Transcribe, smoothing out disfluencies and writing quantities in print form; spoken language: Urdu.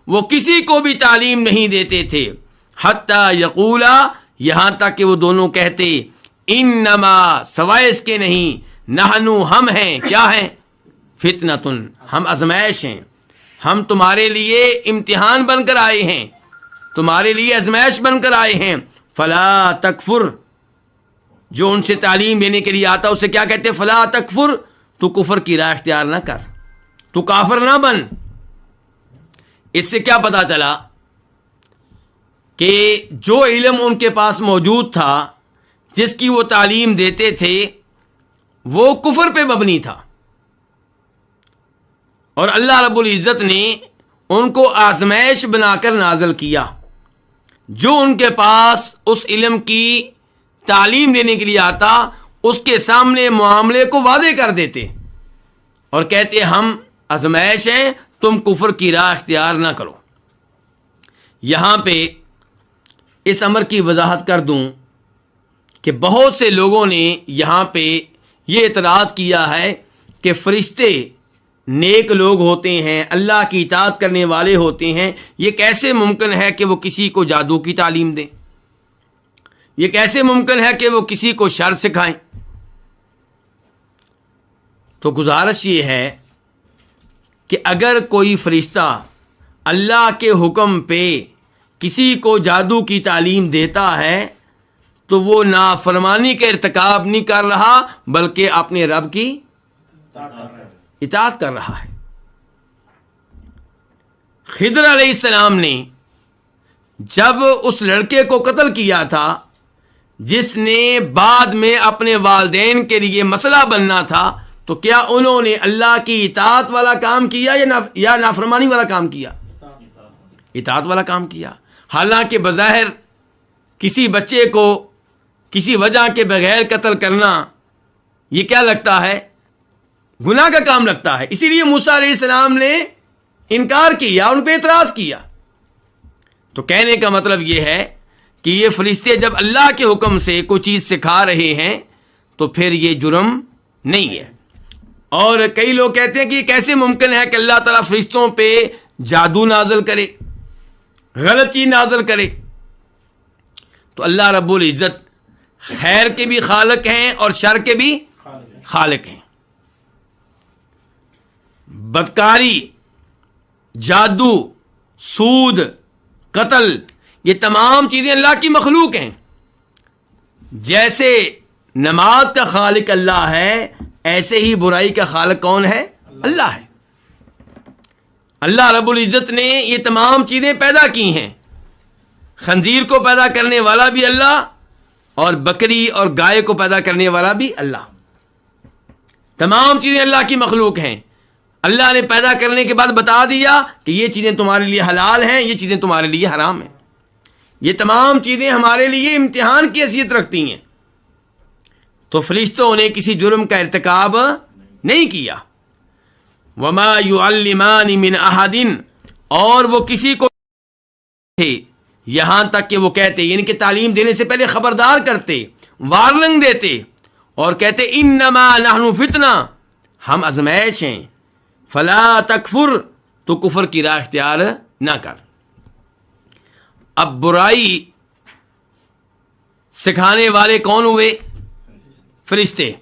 وہ کسی کو بھی تعلیم نہیں دیتے تھے حتیٰ یقولا یہاں تک کہ وہ دونوں کہتے انما سوائے اس کے نہیں نحنو ہم ہیں کیا ہیں فتنتن ہم آزمائش ہیں ہم تمہارے لیے امتحان بن کر آئے ہیں تمہارے لیے آزمائش بن کر آئے ہیں فلا تکفر جو ان سے تعلیم دینے کے لیے آتا اسے کیا کہتے فلا تکفر تو کفر کی راہ اختیار نہ کر تو کافر نہ بن اس سے کیا پتا چلا کہ جو علم ان کے پاس موجود تھا جس کی وہ تعلیم دیتے تھے وہ کفر پہ مبنی تھا اور اللہ رب العزت نے ان کو آزمائش بنا کر نازل کیا جو ان کے پاس اس علم کی تعلیم دینے کے لیے آتا اس کے سامنے معاملے کو واضح کر دیتے اور کہتے ہم آزمائش ہیں تم کفر کی راہ اختیار نہ کرو. یہاں پہ اس امر کی وضاحت کر دوں کہ بہت سے لوگوں نے یہاں پہ یہ اعتراض کیا ہے کہ فرشتے نیک لوگ ہوتے ہیں اللہ کی اطاعت کرنے والے ہوتے ہیں یہ کیسے ممکن ہے کہ وہ کسی کو جادو کی تعلیم دیں یہ کیسے ممکن ہے کہ وہ کسی کو شر سکھائیں. تو گزارش یہ ہے کہ اگر کوئی فرشتہ اللہ کے حکم پہ کسی کو جادو کی تعلیم دیتا ہے تو وہ نافرمانی کا ارتکاب نہیں کر رہا بلکہ اپنے رب کی اطاعت کر رہا ہے. خضر علیہ السلام نے جب اس لڑکے کو قتل کیا تھا جس نے بعد میں اپنے والدین کے لیے مسئلہ بننا تھا تو کیا انہوں نے اللہ کی اطاعت والا کام کیا یا نافرمانی والا کام کیا؟ اطاعت والا کام کیا. حالانکہ بظاہر کسی بچے کو کسی وجہ کے بغیر قتل کرنا یہ کیا لگتا ہے گناہ کا کام لگتا ہے. اسی لیے موسیٰ علیہ السلام نے انکار کیا ان پہ اعتراض کیا. تو کہنے کا مطلب یہ ہے کہ یہ فرشتے جب اللہ کے حکم سے کوئی چیز سکھا رہے ہیں تو پھر یہ جرم نہیں ہے. اور کئی لوگ کہتے ہیں کہ یہ کیسے ممکن ہے کہ اللہ تعالیٰ فرشتوں پہ جادو نازل کرے غلط چیز نازل کرے. تو اللہ رب العزت خیر کے بھی خالق ہیں اور شر کے بھی خالق ہیں. بدکاری جادو سود قتل یہ تمام چیزیں اللہ کی مخلوق ہیں. جیسے نماز کا خالق اللہ ہے ایسے ہی برائی کا خالق کون ہے؟ اللہ ہے. اللہ رب العزت نے یہ تمام چیزیں پیدا کی ہیں. خنزیر کو پیدا کرنے والا بھی اللہ اور بکری اور گائے کو پیدا کرنے والا بھی اللہ. تمام چیزیں اللہ کی مخلوق ہیں. اللہ نے پیدا کرنے کے بعد بتا دیا کہ یہ چیزیں تمہارے لیے حلال ہیں یہ چیزیں تمہارے لیے حرام ہیں. یہ تمام چیزیں ہمارے لیے امتحان کی حیثیت رکھتی ہیں. تو فرشتوں نے کسی جرم کا ارتکاب نہیں کیا. وما يعلمان من احد اور وہ کسی کو تھے یہاں تک کہ وہ کہتے یعنی کہ تعلیم دینے سے پہلے خبردار کرتے وارننگ دیتے اور کہتے انما نحن فتنہ ہم آزمائش ہیں فلا تکفر تو کفر کی راہ اختیار نہ کر. اب برائی سکھانے والے کون ہوئے؟ فرشتے.